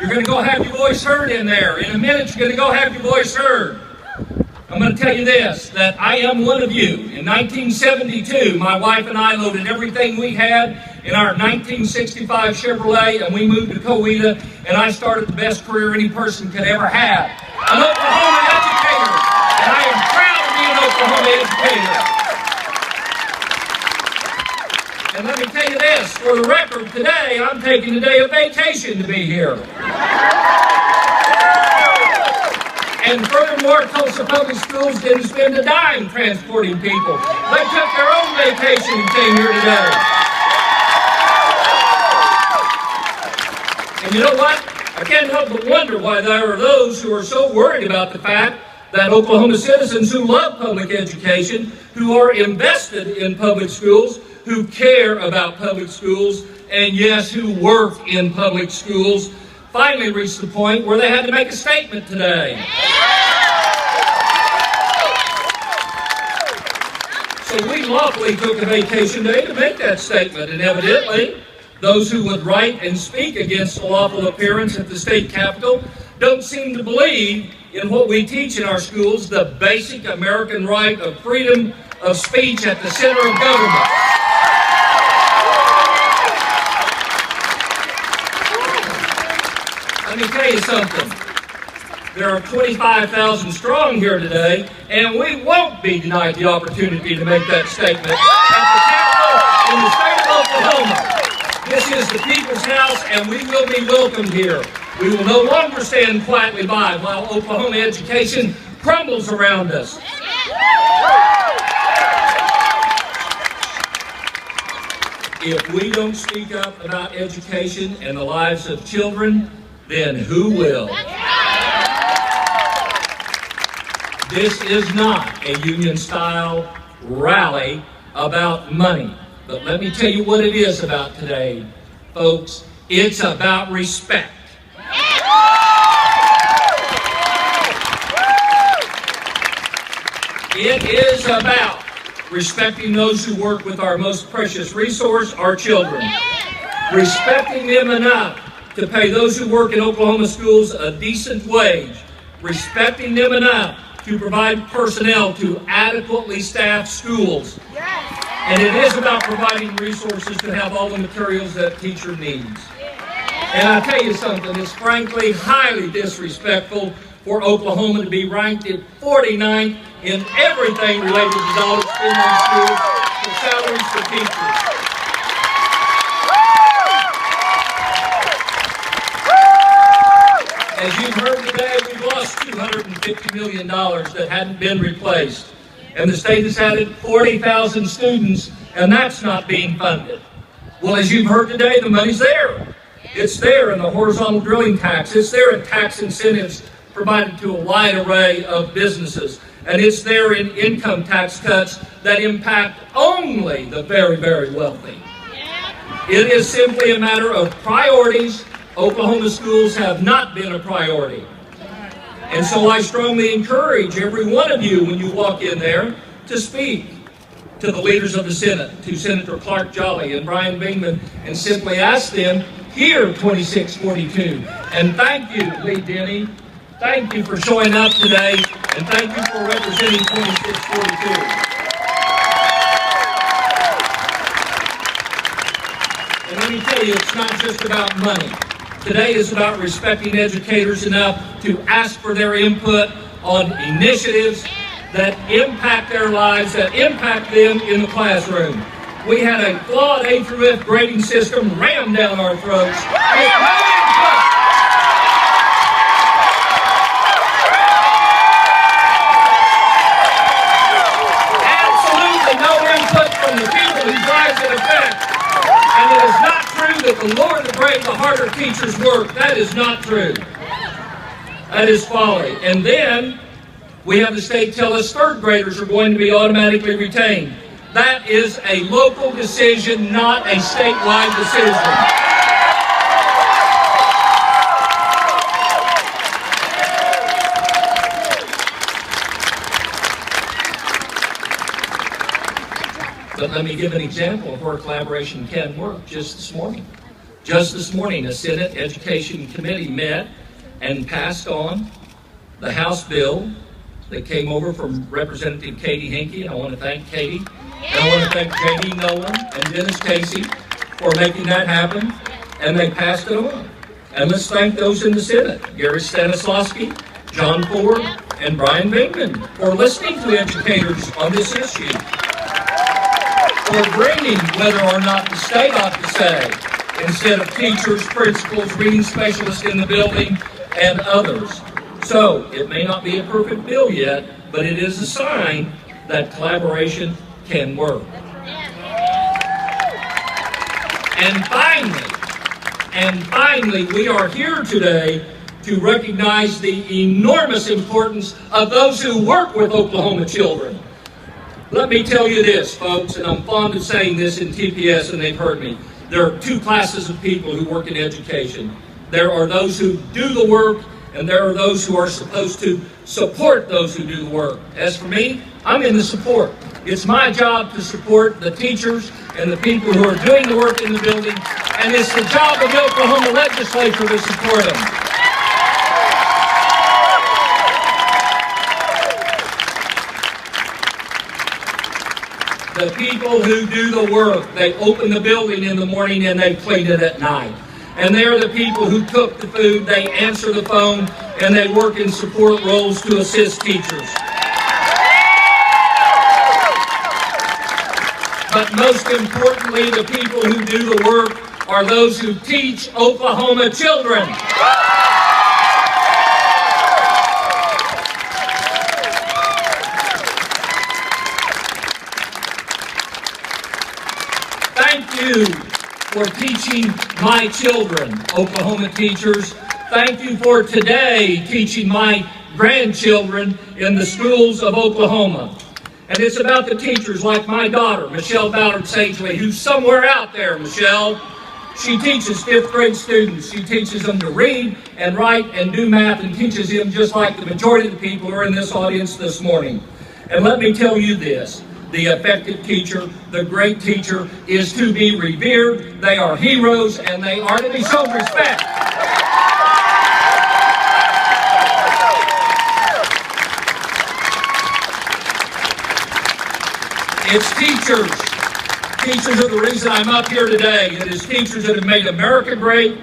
You're going to go have your voice heard in there. In a minute, you're going to go have your voice heard. I'm going to tell you this, that I am one of you. In 1972, my wife and I loaded everything we had in our 1965 Chevrolet, and we moved to Coweta, and I started the best career any person could ever have. An Oklahoma educator, and I am proud to be an Oklahoma educator. And let me tell you this, for the record, today I'm taking a day of vacation to be here. And furthermore, Tulsa Public Schools didn't spend a dime transporting people. They took their own vacation and came here today. And you know what? I can't help but wonder why there are those who are so worried about the fact that Oklahoma citizens who love public education, who are invested in public schools, who care about public schools, and yes, who work in public schools, finally reached the point where they had to make a statement today. So we lawfully took a vacation day to make that statement, and evidently, those who would write and speak against the lawful appearance at the state capitol don't seem to believe in what we teach in our schools, the basic American right of freedom of speech at the center of government. Let me tell you something. There are 25,000 strong here today, and we won't be denied the opportunity to make that statement at the Capitol in the state of Oklahoma. This is the people's house, and we will be welcomed here. We will no longer stand quietly by while Oklahoma education crumbles around us. If we don't speak up about education and the lives of children, then who will? This is not a union-style rally about money. But let me tell you what it is about today, folks. It's about respect. It is about respecting those who work with our most precious resource, our children. Respecting them enough to pay those who work in Oklahoma schools a decent wage. Respecting them enough to provide personnel to adequately staff schools. And it is about providing resources to have all the materials that a teacher needs. And I'll tell you something, it's frankly highly disrespectful for Oklahoma to be ranked at 49th in everything related to dollars spent on schools for salaries for teachers. As you've heard today, we've lost $250 million that hadn't been replaced. And the state has added 40,000 students, and that's not being funded. Well, as you've heard today, the money's there. It's there in the horizontal drilling tax. It's there in tax incentives provided to a wide array of businesses. And it's there in income tax cuts that impact only the very, very wealthy. It is simply a matter of priorities. Oklahoma schools have not been a priority. And so I strongly encourage every one of you when you walk in there to speak to the leaders of the Senate, to Senator Clark Jolly and Brian Bingman, and simply ask them, hear 2642. And thank you, Lee Denny. Thank you for showing up today, and thank you for representing 2642. And let me tell you, it's not just about money. Today is about respecting educators enough to ask for their input on initiatives that impact their lives, that impact them in the classroom. We had a flawed A through F grading system rammed down our throats with no input. Absolutely no input from the people whose lives it affects. And it is not true that the lower the grade, the harder teachers work. That is not true. That is folly. And then we have the state tell us third graders are going to be automatically retained. That is a local decision, not a statewide decision. But let me give an example of where collaboration can work just this morning. Just this morning, a Senate Education Committee met and passed on the House bill that came over from Representative Katie Hinkey, and I want to thank Katie. And I want to thank J.D. Nolan and Dennis Casey for making that happen, and they passed it on. And let's thank those in the Senate, Gary Stanislawski, John Ford, and Brian Bingman, for listening to educators on this issue, for bringing whether or not the state ought to say, instead of teachers, principals, reading specialists in the building, and others. So, it may not be a perfect bill yet, but it is a sign that collaboration can work. And finally, we are here today to recognize the enormous importance of those who work with Oklahoma children. Let me tell you this, folks, and I'm fond of saying this in TPS, and they've heard me. There are two classes of people who work in education. There are those who do the work, and there are those who are supposed to support those who do the work. As for me, I'm in the support. It's my job to support the teachers and the people who are doing the work in the building, and it's the job of the Oklahoma legislature to support them. The people who do the work, they open the building in the morning and they clean it at night. And they're the people who cook the food, they answer the phone, and they work in support roles to assist teachers. But most importantly, the people who do the work are those who teach Oklahoma children. Thank you for teaching my children, Oklahoma teachers. Thank you for today teaching my grandchildren in the schools of Oklahoma. And it's about the teachers like my daughter, Michelle Ballard Sagely, who's somewhere out there, Michelle. She teaches 5th grade students. She teaches them to read and write and do math, and teaches them just like the majority of the people who are in this audience this morning. And let me tell you this. The effective teacher, the great teacher, is to be revered. They are heroes, and they are to be shown respect. It's teachers. Teachers are the reason I'm up here today. It is teachers that have made America great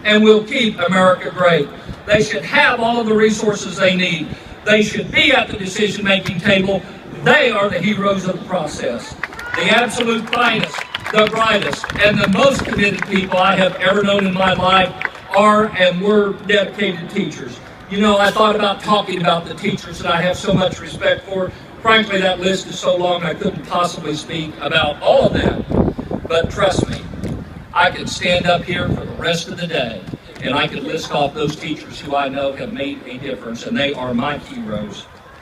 and will keep America great. They should have all of the resources they need. They should be at the decision-making table. They are the heroes of the process. The absolute finest, the brightest, and the most committed people I have ever known in my life are and were dedicated teachers. You know, I thought about talking about the teachers that I have so much respect for. Frankly, that list is so long I couldn't possibly speak about all of them. But trust me, I could stand up here for the rest of the day and I could list off those teachers who I know have made a difference, and they are my heroes.